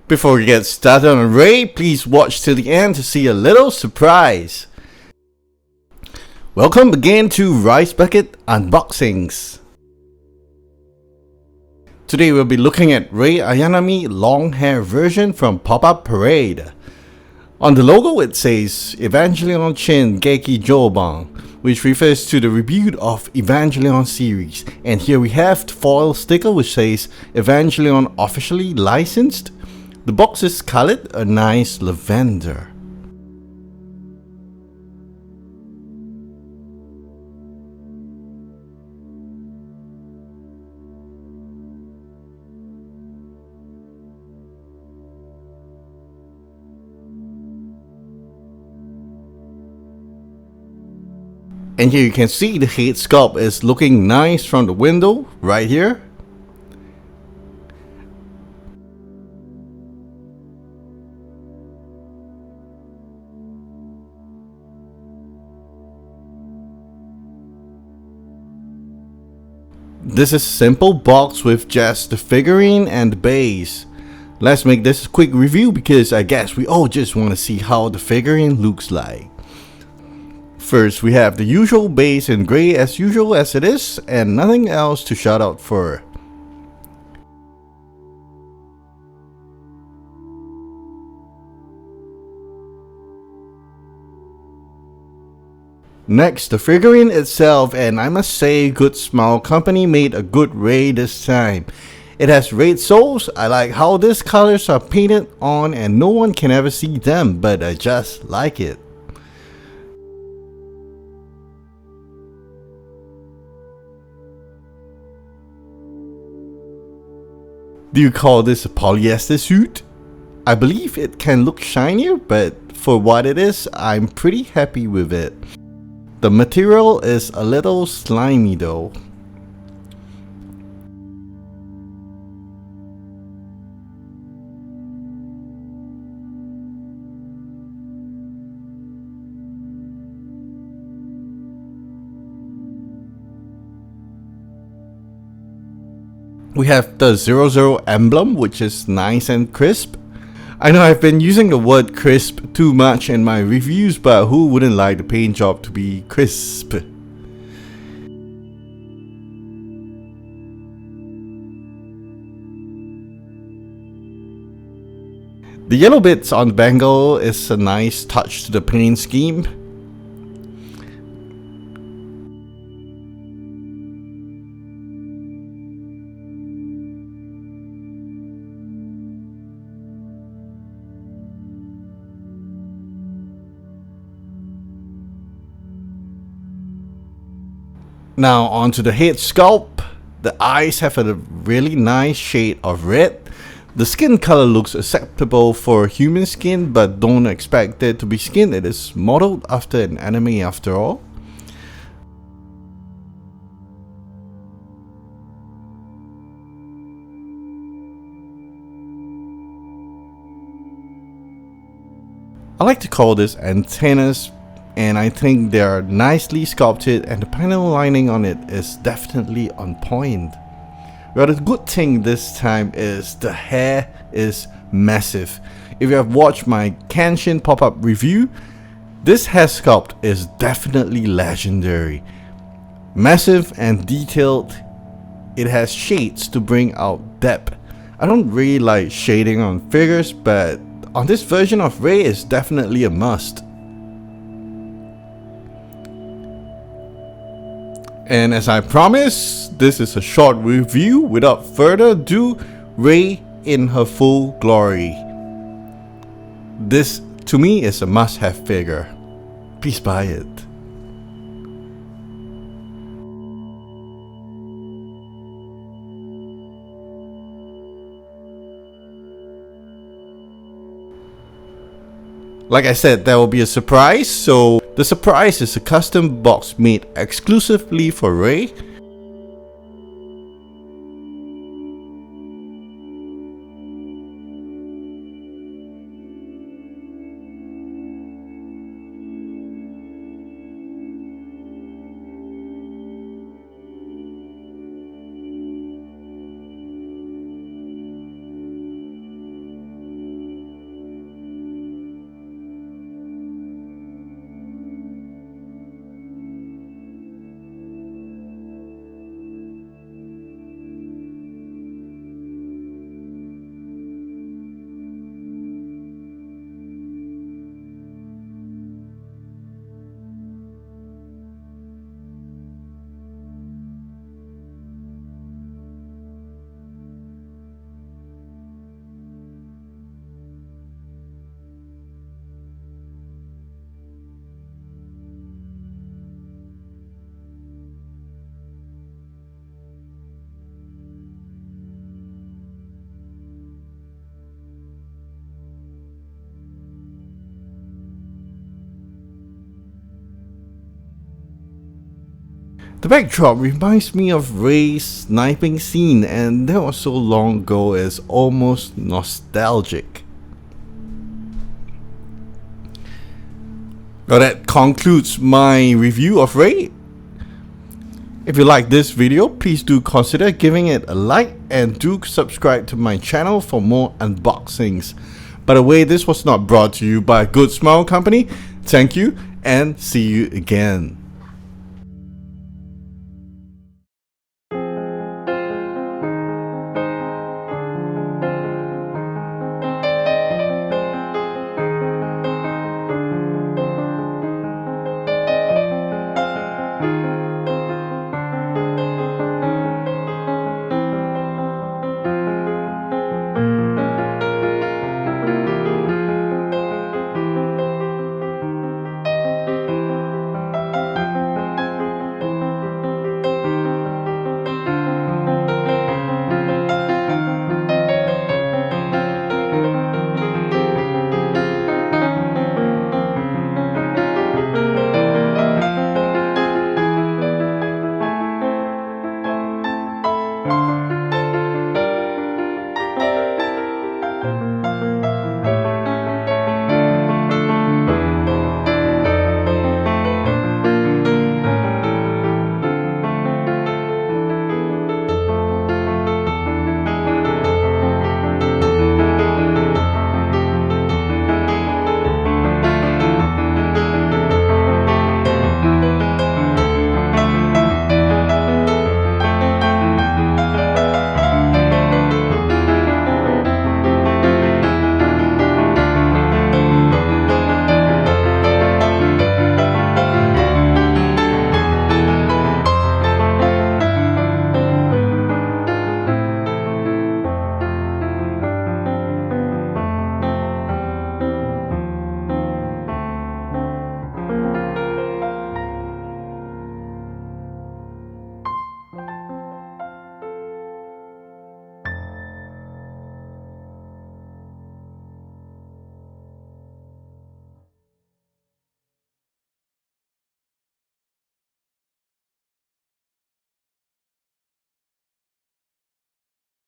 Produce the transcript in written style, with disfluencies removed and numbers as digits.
Before we get started on Ray, please watch till the end to see a little surprise. Welcome again to Rice Bucket Unboxings. Today we'll be looking at Ray Ayanami long hair version from Pop-Up Parade. On the logo it says Evangelion Shin Geiki Joban, which refers to the reboot of Evangelion series. And here we have the foil sticker which says Evangelion officially licensed. The box is colored a nice lavender. And here you can see the head sculpt is looking nice from the window right here. This is a simple box with just the figurine and the base. Let's make this a quick review because I guess we all just want to see how the figurine looks like. First we have the usual base in grey as usual as it is, and nothing else to shout out for. Next, the figurine itself, and I must say Good Smile Company made a good Ray this time. It has red soles. I like how these colors are painted on and no one can ever see them, but I just like it. Do you call this a polyester suit? I believe it can look shinier, but for what it is, I'm pretty happy with it. The material is a little slimy though. We have the 00 emblem, which is nice and crisp. I know I've been using the word crisp too much in my reviews, but who wouldn't like the paint job to be crisp? The yellow bits on the bangle is a nice touch to the paint scheme. Now onto the head sculpt. The eyes have a really nice shade of red. The skin color looks acceptable for human skin, but don't expect it to be skin. It is modeled after an anime after all. I like to call this antennas, and I think they are nicely sculpted and the panel lining on it is definitely on point. Well, the good thing this time is the hair is massive. If you have watched my Kenshin pop-up review, this hair sculpt is definitely legendary. Massive and detailed, it has shades to bring out depth. I don't really like shading on figures, but on this version of Ray it's definitely a must. And as I promised, this is a short review. Without further ado, Ray in her full glory. This, to me, is a must-have figure. Please buy it. Like I said, there will be a surprise, so the surprise is a custom box made exclusively for Ray. The backdrop reminds me of Ray's sniping scene, and that was so long ago it's almost nostalgic. Well, that concludes my review of Ray. If you like this video, please do consider giving it a like and do subscribe to my channel for more unboxings. By the way, this was not brought to you by Good Smile Company. Thank you and see you again.